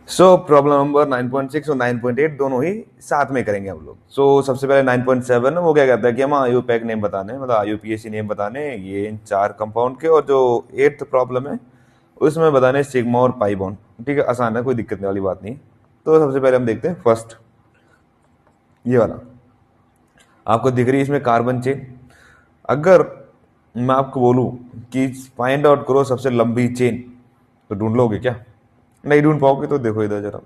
So problem number 9.6 और 9.8 दोनों ही साथ में करेंगे हम लोग। सबसे पहले 9.7 वो क्या कहता है कि हम आईयूपैक नेम बताने, मतलब आईयूपीएसी नेम बताने, ये इन 4 कंपाउंड के। और जो 8th प्रॉब्लम है उसमें बताने सिग्मा और पाई बॉन्ड। ठीक है, आसान है, कोई दिक्कत वाली बात नहीं। तो सबसे पहले हम देखते हैं फर्स्ट, ये वाला। आपको दिख रही है इसमें कार्बन चेन। अगर मैं आपको बोलूं कि फाइंड आउट करो सबसे लंबी चेन, तो ढूंढ लोगे क्या? नहीं ढूंढ पाओगे। तो देखो इधर जरा,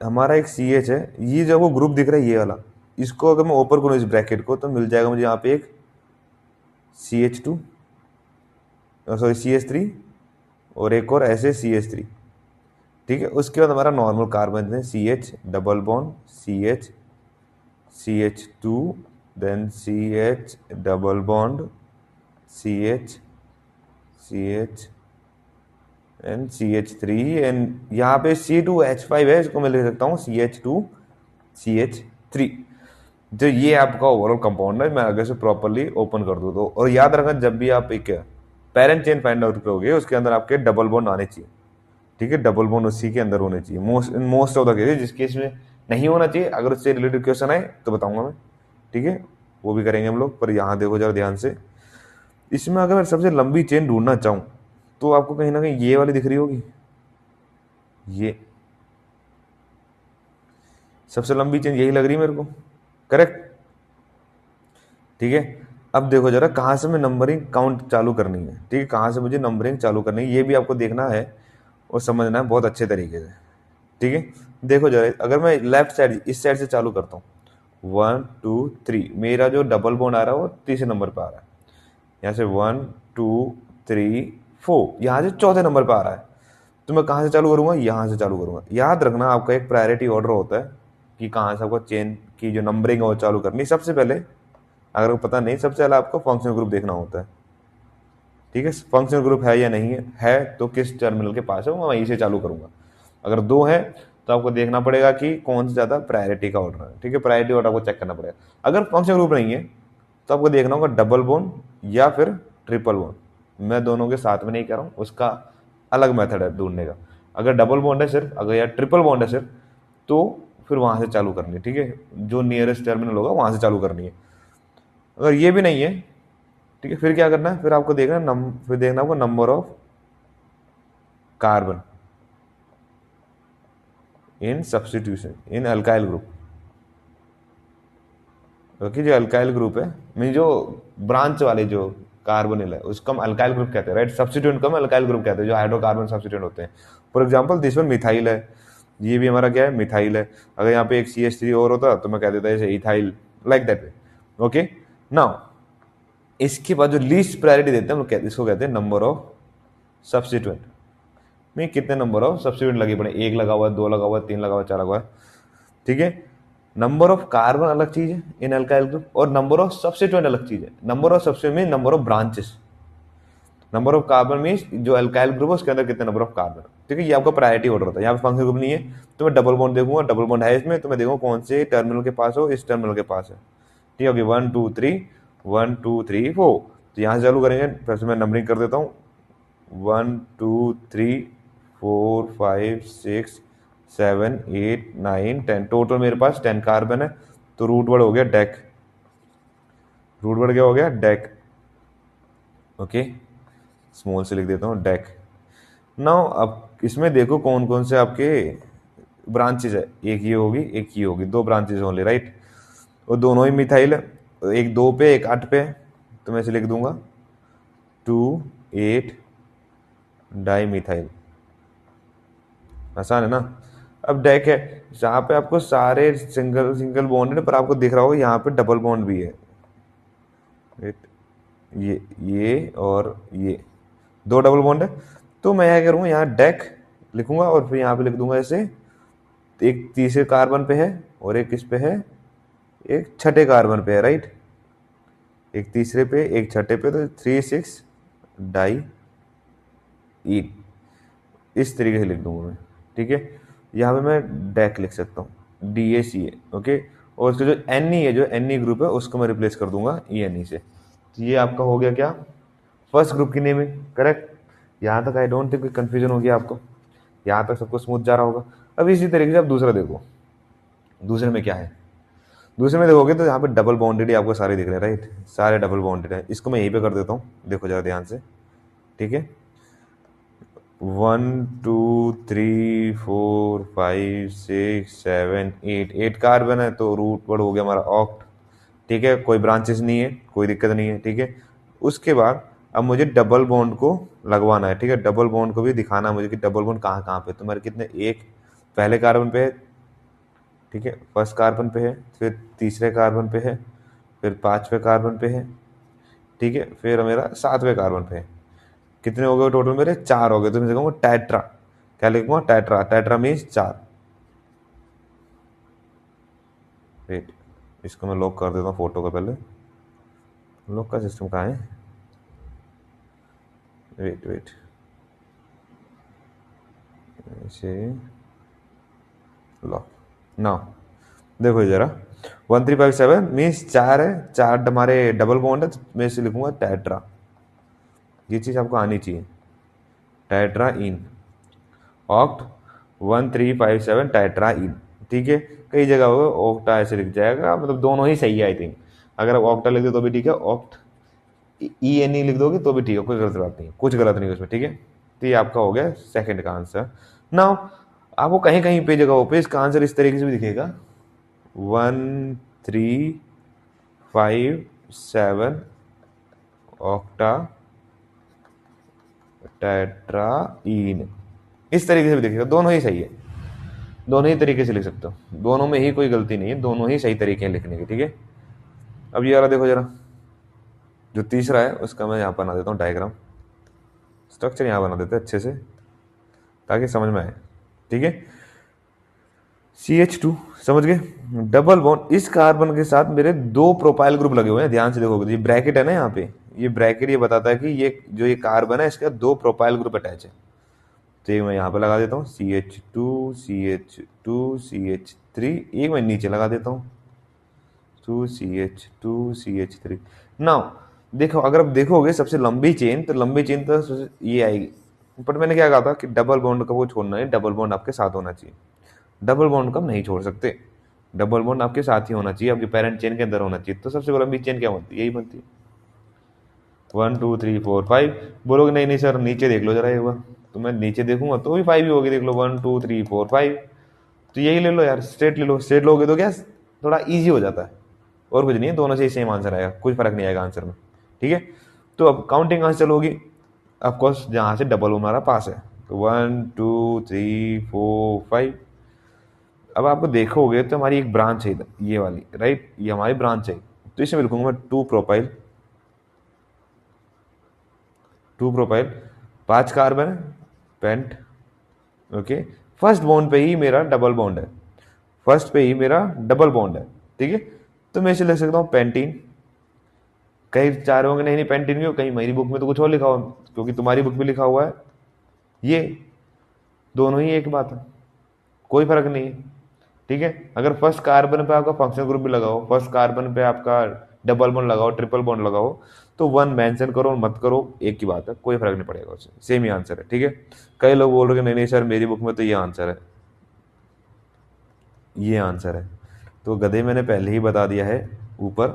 हमारा एक सी एच है, ये जो वो ग्रुप दिख रहा है ये वाला, इसको अगर मैं ओपन करूँ इस ब्रैकेट को, तो मिल जाएगा मुझे यहाँ पे एक CH2, सॉरी CH3, और एक और ऐसे CH3। ठीक है, उसके बाद हमारा नॉर्मल कार्बन है CH double bond CH CH2, then CH double bond CH CH and CH3, and यहाँ पे C2H5 है, इसको मैं लिख सकता हूँ CH2 CH3। जो ये आपका ओवरऑल कंपाउंड है, मैं अगर से प्रॉपरली ओपन कर दूँ तो। और याद रखना, जब भी आप एक पेरेंट चेन फाइंड आउट करोगे उसके अंदर आपके डबल बॉन्ड आने चाहिए। ठीक है, डबल बॉन्ड उसी के अंदर होने चाहिए मोस्ट ऑफ द केसेस। जिस केस में नहीं होना चाहिए, अगर उससे रिलेटेड क्वेश्चन आए तो बताऊंगा मैं। ठीक है, वो भी करेंगे हम लोग। पर यहाँ देखो जरा ध्यान से, इसमें अगर मैं सबसे लंबी चेन ढूंढना चाहूँ तो आपको कहीं ना कहीं ये वाली दिख रही होगी, ये सबसे लंबी चेन यही लग रही है मेरे को, करेक्ट? ठीक है, अब देखो जरा कहाँ से मैं नंबरिंग काउंट चालू करनी है। ठीक है, कहाँ से मुझे नंबरिंग चालू करनी है ये भी आपको देखना है और समझना है बहुत अच्छे तरीके से। ठीक है, देखो जरा, अगर मैं लेफ्ट साइड इस साइड से चालू करता हूँ, 1 2 3, मेरा जो डबल बॉन्ड आ रहा है वो तीसरे नंबर पे आ रहा है। यहाँ से 1 2 3 4, यहाँ से चौथे नंबर पे आ रहा है। तो मैं कहाँ से चालू करूंगा? यहाँ से चालू करूंगा। याद रखना, आपका एक प्रायोरिटी ऑर्डर होता है कि कहाँ से आपको चेन की जो नंबरिंग है वो चालू करनी। सबसे पहले, अगर आपको पता नहीं, सबसे पहले आपको फंक्शनल ग्रुप देखना होता है। ठीक है, फंक्शनल ग्रुप है या नहीं है तो किस टर्मिनल के पास है, मैं वहीं से चालू करूंगा। अगर दो है तो आपको देखना पड़ेगा कि कौन से ज्यादा प्रायोरिटी का ऑर्डर है। ठीक है, प्रायोरिटी ऑर्डर आपको चेक करना पड़ेगा। अगर फंक्शनल ग्रुप नहीं है तो आपको देखना होगा डबल बॉन्ड या फिर ट्रिपल बॉन्ड। मैं दोनों के साथ में नहीं कह रहा हूँ, उसका अलग मेथड है ढूंढने का। अगर डबल बॉन्ड है सिर्फ, अगर या ट्रिपल बॉन्ड है सिर्फ, तो फिर वहां से चालू करनी है। ठीक है, जो नियरेस्ट टर्मिनल होगा वहां से चालू करनी है। अगर ये भी नहीं है, ठीक है, फिर क्या करना है? फिर आपको देखना फिर देखना आपको number of carbon in substitution in alkyl group. Okay, जो अल्काइल ग्रुप है, मीन जो ब्रांच वाले जो कार्बोनिल है उसको हम अल्काइल ग्रुप कहते हैं, राइट? सब्सटीट्यूएंट को हम अल्काइल ग्रुप कहते हैं, जो हाइड्रोकार्बन सब्सटीट्यूएंट होते हैं। For example this one methyl है, ये भी हमारा क्या है? मिथाइल है। अगर यहाँ पे एक CH3 और होता तो मैं कह देता जैसे ethyl, like that way. Okay, now इसके बाद जो लीस्ट प्रायोरिटी देते हैं हम लोग इसको कहते हैं नंबर ऑफ सब्सटीट्यूएंट। में कितने नंबर ऑफ सब्सटीट्यूएंट लगे पड़े, एक लगा हुआ है, दो लगा हुआ है, तीन लगा हुआ है, चार लगा हुआ है। ठीक है, नंबर ऑफ कार्बन अलग चीज है इन अल्काइल ग्रुप, और नंबर ऑफ सब्सटीट्यूएंट अलग चीज है। Number of substituent mean number of branches, number of carbon means जो अल्काइल ग्रुप है उसके अंदर कितने नंबर ऑफ कार्बन। ठीक है, ये आपका प्रायोरिटी ऑर्डर होता है। यहाँ पे फंक्शनल ग्रुप नहीं है तो मैं डबल बॉन्ड देखूंगा, डबल बॉन्ड है इसमें तो मैं देखूंगा कौन से टर्मिनल के पास हो, इस टर्मिनल के पास है। ठीक है, 1 2 3 1 2 3 4, तो यहाँ से चालू करेंगे। फिर से मैं नंबरिंग कर देता हूँ, 1 2 3 4 5 6 7 8 9 10, टोटल मेरे पास 10 कार्बन है। तो रूट वर्ड हो गया डेक, रूट वर्ड क्या हो गया? डेक। ओके, स्मॉल से लिख देता हूँ डेक। नाउ अब इसमें देखो कौन कौन से आपके ब्रांचेज है, एक ये होगी एक ये होगी, दो ब्रांचेज होंगे, राइट? और दोनों ही मिथाइल है, एक 2 पे एक 8 पे है। तो मैं इसे लिख दूंगा 2 8 डाई मिथाइल। आसान है ना? अब डेक है जहाँ पे आपको सारे सिंगल सिंगल बॉन्ड है, पर आपको दिख रहा होगा यहाँ पे डबल बॉन्ड भी है। ये और ये दो डबल बॉन्ड है। तो मैं क्या करूँगा, यहाँ डेक लिखूंगा और फिर यहाँ पे लिख दूंगा ऐसे, एक तीसरे कार्बन पे है और एक किस पे है? एक छठे कार्बन पे है, राइट? एक तीसरे पे एक छठे पे, तो 3 6 डाई ईन, इस तरीके से लिख दूंगा मैं। ठीक है, यहाँ पे मैं डेक लिख सकता हूँ, DACA। ओके, और उसका जो NE है, जो NE ग्रुप है उसको मैं रिप्लेस कर दूंगा ENE से। तो ये आपका हो गया क्या? फर्स्ट ग्रुप की नेमिंग, करेक्ट? यहाँ तक आई डोंट थिंक कोई कंफ्यूजन होगी आपको, यहाँ तक सबको स्मूथ जा रहा होगा। अब इसी तरीके से आप दूसरा देखो, दूसरे में क्या है। दूसरे में देखोगे तो यहाँ पे डबल बाउंडेड ही आपको सारे दिख रहे हैं, राइट, सारे डबल बाउंडेड है। इसको मैं यहीं पे कर देता हूँ, देखो जरा ध्यान से, ठीक है। 1 2 3 4 5 6 7 8, 8 कार्बन है तो रूट वर्ड हो गया हमारा ऑक्ट, ठीक है। कोई ब्रांचेस नहीं है, कोई दिक्कत नहीं है, ठीक है। उसके बाद अब मुझे डबल बॉन्ड को लगवाना है, ठीक है। डबल बॉन्ड को भी दिखाना है मुझे कि डबल बॉन्ड कहाँ कहाँ पे, तुम्हारे कितने, एक पहले कार्बन पे है, ठीक है, फर्स्ट कार्बन पे है, फिर तीसरे कार्बन पे है, फिर पांचवें कार्बन पे है, ठीक है, फिर मेरा सातवें कार्बन पे है। कितने हो गए टोटल मेरे, 4 हो गए। तो मैं लिखूंगा टेट्रा, क्या लिखूंगा, टेट्रा, टेट्रा मीन्स 4। वेट, इसको मैं लॉक कर देता हूँ फोटो का, पहले लॉक का सिस्टम कहाँ है, वेट वेट, ऐसे लॉक नाउ। देखो जरा 1357 मीन्स 4 है, 4 हमारे डबल बॉन्ड है, तो मैं इसे लिखूंगा टेट्रा। ये चीज आपको आनी चाहिए, टेट्रा इन ऑक्ट 1357 टेट्रा इन, ठीक है। कई जगह होगा ऑक्टा ऐसे लिख जाएगा, मतलब दोनों ही सही है आई थिंक। अगर आप ऑक्टा लिख दो तो भी ठीक है, ऑक्ट ई एन ई लिख दोगे तो भी ठीक है, कोई गलत बात नहीं है, कुछ गलत नहीं है उसमें, ठीक है। तो ये आपका हो गया सेकंड का आंसर। नाउ आपको कहीं कहीं पे जगहों पे इसका आंसर इस तरीके से भी दिखेगा, 1357 ऑक्टा टेट्राइन, इस तरीके से भी दिखेगा, दोनों ही सही है, दोनों ही तरीके से लिख सकते हो, दोनों में ही कोई गलती नहीं है, दोनों ही सही तरीके हैं लिखने के, ठीक है। अब ये वाला देखो जरा, जो तीसरा है उसका मैं यहाँ बना देता हूँ डायग्राम, स्ट्रक्चर यहाँ बना देते हैं अच्छे से ताकि समझ में आए, ठीक है। CH2 समझ गए, डबल बॉन्ड, इस कार्बन के साथ मेरे 2 प्रोपाइल ग्रुप लगे हुए हैं, ध्यान से देखोगे, ये ब्रैकेट है ना यहाँ पे, ये ब्रैकेट ये बताता है कि ये जो ये कार्बन है इसका 2 प्रोपाइल ग्रुप अटैच है। तो ये मैं यहाँ पे लगा देता हूँ CH2 CH2 CH3, एक मैं नीचे लगा देता हूँ 2 CH2 CH3। नाउ देखो, अगर आप देखोगे सबसे लंबी चेन, तो लंबी चेन तो ये आएगी, बट मैंने क्या कहा था कि डबल बॉन्ड का वो छोड़ना है, डबल बॉन्ड आपके साथ होना चाहिए, डबल बॉन्ड को हम नहीं छोड़ सकते, डबल बॉन्ड आपके साथ ही होना चाहिए, आपकी पेरेंट चेन के अंदर होना चाहिए। तो सबसे लंबी चेन क्या बनती है, यही बनती है 1 2 3 4 5। बोलोगे नहीं नहीं सर नीचे देख लो जरा एक बार, तो मैं नीचे देखूंगा तो भी 5 ही होगी, देख लो 1 2 3 4 5, तो यही ले लो यार, स्ट्रेट ले लो, स्ट्रेट लोगे तो क्या थोड़ा इजी हो जाता है, और कुछ नहीं है, दोनों से सेम आंसर आएगा, कुछ फर्क नहीं आएगा आंसर में, ठीक है। तो अब काउंटिंग कहाँ से चलोगी, ऑफकोर्स जहाँ से डबल हमारा पास है, तो 1 2 3 4 5। अब आपको देखोगे तो हमारी एक ब्रांच है इधर, ये वाली, राइट, ये हमारी ब्रांच है, तो इसमें लिखूंगा मैं 2 प्रोपाइल, 2 प्रोपाइल, 5 कार्बन है, पेंट, ओके। फर्स्ट बॉन्ड पे ही मेरा डबल बॉन्ड है, फर्स्ट पे ही मेरा डबल बॉन्ड है, ठीक है। तो मैं इसे लिख सकता हूँ पेंटीन। कई चाह रहे होंगे नहीं नहीं पेंटीन क्यों, कहीं मेरी बुक में तो कुछ और लिखा हुआ, क्योंकि तुम्हारी बुक में लिखा हुआ है ये, दोनों ही एक बात है, कोई फर्क नहीं है, ठीक है। अगर फर्स्ट कार्बन पे आपका फंक्शनल ग्रुप भी लगाओ, फर्स्ट कार्बन पे आपका डबल बॉन्ड लगाओ, ट्रिपल बॉन्ड लगाओ, तो 1 मेंशन करो मत करो एक ही बात है, कोई फर्क नहीं पड़ेगा उससे, सेम ही आंसर है, ठीक है। कई लोग बोल रहे हैं नहीं नहीं सर मेरी बुक में तो ये आंसर है, ये आंसर है, तो गधे मैंने पहले ही बता दिया है ऊपर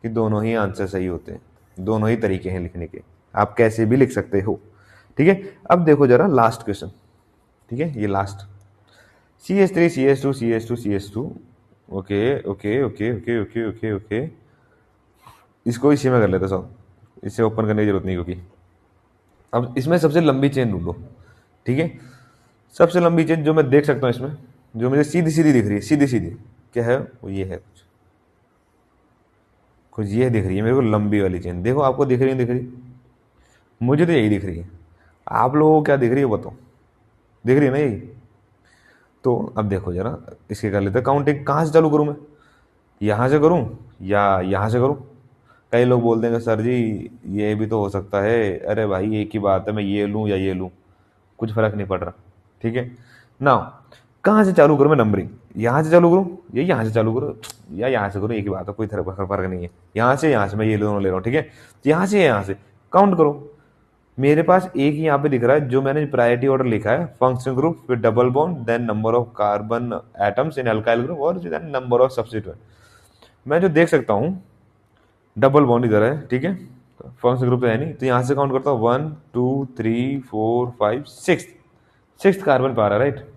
कि दोनों ही आंसर सही होते हैं, दोनों ही तरीके हैं लिखने के, आप कैसे भी लिख सकते हो, ठीक है। अब देखो जरा लास्ट क्वेश्चन, ठीक है, ये last CH3 CH2 CH2 CH2, okay okay okay okay okay okay okay, इसको इसी में कर लेते सब, इसे ओपन करने की जरूरत नहीं, क्योंकि अब इसमें सबसे लंबी चेन ढूंढो, ठीक है। सबसे लंबी चेन जो मैं देख सकता हूँ इसमें, जो मुझे सीधी सीधी दिख रही है, सीधी सीधी, क्या है वो, ये है कुछ कुछ ये दिख रही है मेरे को लंबी वाली चेन, देखो आपको दिख रही है, दिख रही, मुझे तो यही दिख रही है, आप लोगों को क्या दिख रही है बताओ, दिख रही है ना यही। तो अब देखो जरा इसके कर लेते हैं काउंटिंग, कहाँ से चालू करूँ मैं, यहाँ से करूँ या यहाँ से करूँ। कई लोग बोल देंगे सर जी ये भी तो हो सकता है, अरे भाई एक ही बात है, मैं ये लूँ या ये लूँ, कुछ फर्क नहीं पड़ रहा, ठीक है ना। कहाँ से चालू करूँ मैं नंबरिंग, यहाँ से चालू करूँ या यहाँ से चालू करूँ, या यहाँ से करूँ, एक ही बात है, कोई फर्क नहीं है, यहाँ से मैं ये दोनों ले रहा हूँ, ठीक है। यहाँ से काउंट करो, मेरे पास एक ही यहाँ पे दिख रहा है जो मैंने प्रायोरिटी ऑर्डर लिखा है, functional group with double bond, then number of carbon atoms in alkyl group और देन नंबर ऑफ सब्स्टिट्यूएंट। मैं जो देख सकता हूँ डबल बॉन्ड इधर है, ठीक है, फंक्शनल ग्रुप तो है नहीं, तो यहाँ से काउंट करता हूँ 1 2 3 4 5 6, सिक्स कार्बन पा रहा है, राइट।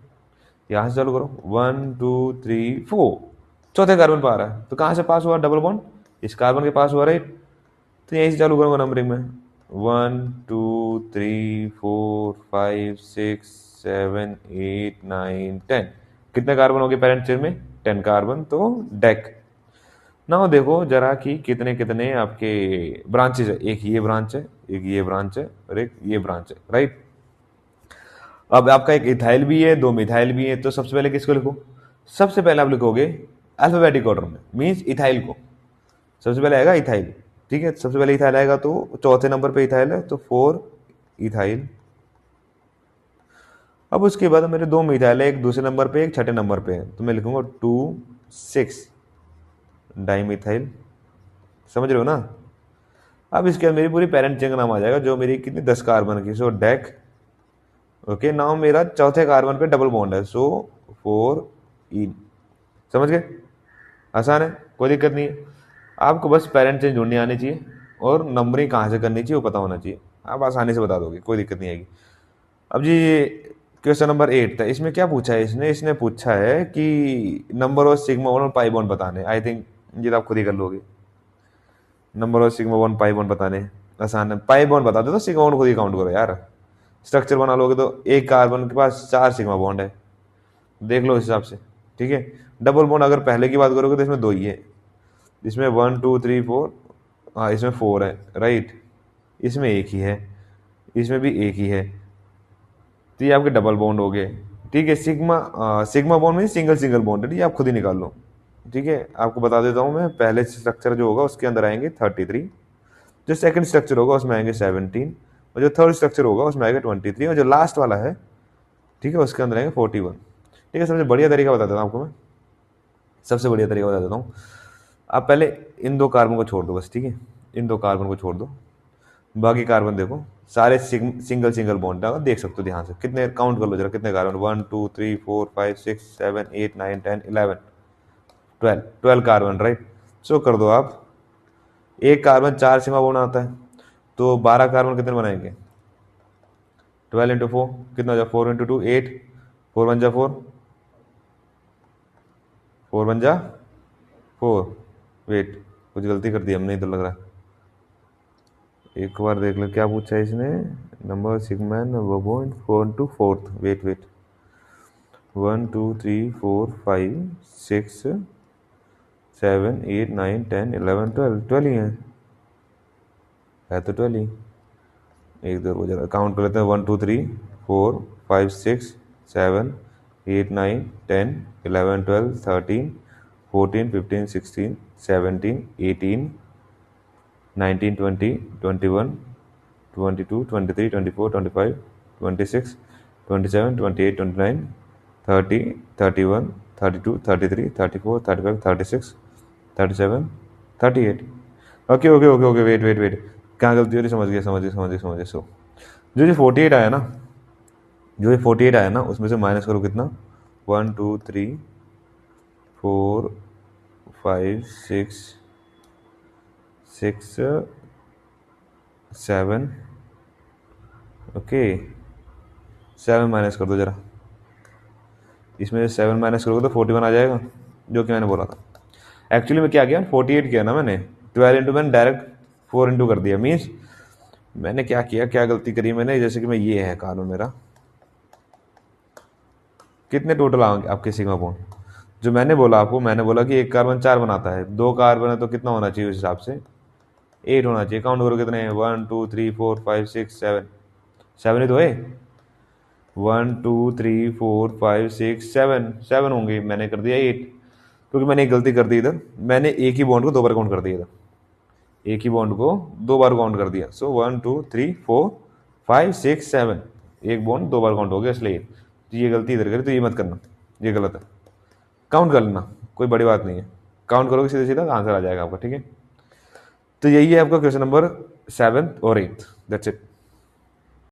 यहाँ से चालू करो 1 2 3 4, चौथे कार्बन पा रहा है, तो कहाँ से पास हुआ डबल बॉन्ड, इस कार्बन के पास हुआ, राइट। तो यहीं से चालू करूंगा नंबरिंग में 1 2 3 4 5 6 7 8 9 10, कितने कार्बन हो गए पेरेंट चेन में, 10 कार्बन, तो डेक। ना देखो जरा कि कितने कितने आपके ब्रांचेज है, एक ये ब्रांच है, एक ये ब्रांच है और एक ये ब्रांच है, राइट। अब आपका एक इथाइल भी है, दो मिथाइल भी है, तो सबसे पहले किसको लिखो, सबसे पहले आप लिखोगे अल्फाबेटिक ऑर्डर में, मीन्स इथाइल को सबसे पहले आएगा इथाइल, ठीक है, सबसे पहले इथाइल आएगा, तो चौथे नंबर पे इथाइल है, तो 4 इथाइल। अब उसके बाद मेरे दो मिथाइल है, एक दूसरे नंबर पे एक छठे नंबर पे है, तो मैं लिखूंगा 2 6 डाइमिथाइल, समझ रहे हो ना। अब इसके बाद मेरी पूरी पेरेंट चेन का नाम आ जाएगा जो मेरी कितनी 10 कार्बन की, सो डेक। ओके, नाउ मेरा चौथे कार्बन पे डबल बॉन्ड है, सो 4 इन, समझ गए, आसान है, कोई दिक्कत नहीं है। आपको बस पेरेंट चेंज ढूंढनी आनी चाहिए और नंबरिंग कहाँ से करनी चाहिए वो पता होना चाहिए, आप आसानी से बता दोगे, कोई दिक्कत नहीं आएगी। अब जी क्वेश्चन नंबर 8 था, इसमें क्या पूछा है, इसने इसने पूछा है कि नंबर ऑफ सिग्मा वन और पाई बॉन्ड बताने। आई थिंक ये तो आप खुद ही कर लोगे, number of sigma one pi bond बताने आसान है, पाई बॉन्ड बता दो तो सिग्मा वन खुद ही काउंट करो यार। स्ट्रक्चर बना लोगे तो एक कार्बन के पास 4 सिग्मा बॉन्ड है, देख लो इस हिसाब से, ठीक है। डबल बॉन्ड अगर पहले की बात करोगे तो इसमें 2 ही है, इसमें 1 2 3 4, हाँ इसमें 4 है, राइट, इसमें एक ही है, इसमें भी एक ही है, तो ये आपके डबल बॉन्ड हो गए, ठीक है। सिग्मा बॉन्ड में सिंगल सिंगल बॉन्ड है, ये आप खुद ही निकाल लो, ठीक है। आपको बता देता हूँ मैं, पहले स्ट्रक्चर जो होगा उसके अंदर आएंगे 33, जो सेकंड स्ट्रक्चर होगा उसमें आएंगे 17, और जो थर्ड स्ट्रक्चर होगा उसमें आएगा 23, और जो लास्ट वाला है, ठीक है, उसके अंदर आएंगे 41, ठीक है। सबसे बढ़िया तरीका बता देता हूँ आपको मैं, सबसे बढ़िया तरीका बता देता हूँ, आप पहले इन दो कार्बन को छोड़ दो बस, ठीक है, इन दो कार्बन को छोड़ दो, बाकी कार्बन देखो सारे सिंगल सिंगल बॉन्ड है, देख सकते हो ध्यान से, कितने काउंट कर लो जरा, कितने कार्बन, 1 2 3 4 5 6 7 8 9 10 11 12, 12 कार्बन, राइट। सो कर दो आप, एक कार्बन 4 सिग्मा बॉन्ड आता है, तो 12 कार्बन कितने बनाएंगे, 12 इंटू 4 कितना हो जाए, 4 इंटू 2 8, 4 1 जा 4, 4 1 जा 4, वेट कुछ गलती कर दी हमने तो लग रहा है, एक बार देख लो क्या पूछा है इसने, number sigma number bond 4 two 4, wait wait 1 2 3 4 5 6 7 8 9 10 11 12, 12 ही है तो 12 ही, एक दो हो जाएगा, काउंट कर लेते हैं 1 2 3 4 5 6 7 8 9 10 11 12 13 14 15 16 17 18 19 20 21 22 23 24 25 26 27 28 29 30 31 32 33 34 35 36 37 38, okay okay okay okay, wait wait wait, कहाँ गलती हो रही, समझ गया समझ गया समझ गया समझ गया। सो जो ये 48 आया ना, जो ये 48 आया ना, उसमें से माइनस करो कितना, 1 2 3 4 5 6 6 7, ओके 7 माइनस कर दो जरा, इसमें से 7 माइनस करोगे तो 41 आ जाएगा, जो कि मैंने बोला था। एक्चुअली में क्या किया, 48 किया ना मैंने, 12 इंटू मैंने डायरेक्ट 4 इंटू कर दिया, मीन्स मैंने क्या किया, क्या गलती करी मैंने, जैसे कि मैं ये है कार्बन मेरा, कितने टोटल आएंगे आपके सिग्मा बॉन्ड, जो मैंने बोला आपको, मैंने बोला कि एक कार्बन 4 बनाता है, दो कार्बन है तो कितना होना चाहिए उस हिसाब से 8 होना चाहिए, काउंट करो कितने हैं, 1 2 3 4 5 6 7, 7 ही तो है, 1 2 3 4 5 6 7, 7 होंगे, मैंने कर दिया 8, क्योंकि मैंने एक गलती कर दी इधर, मैंने एक ही बॉन्ड को दो बार काउंट कर दिया इधर, एक ही बॉन्ड को दो बार काउंट कर दिया, सो 1 2 3 4 5 6 7, एक बॉन्ड दो बार काउंट हो गया इसलिए, तो ये गलती इधर करी, तो ये मत करना, ये गलत है, काउंट कर लेना, कोई बड़ी बात नहीं है, काउंट करोगे सीधे सीधा आंसर आ जाएगा आपका, ठीक है। तो यही है आपका क्वेश्चन नंबर 7 और 8, दैट्स इट।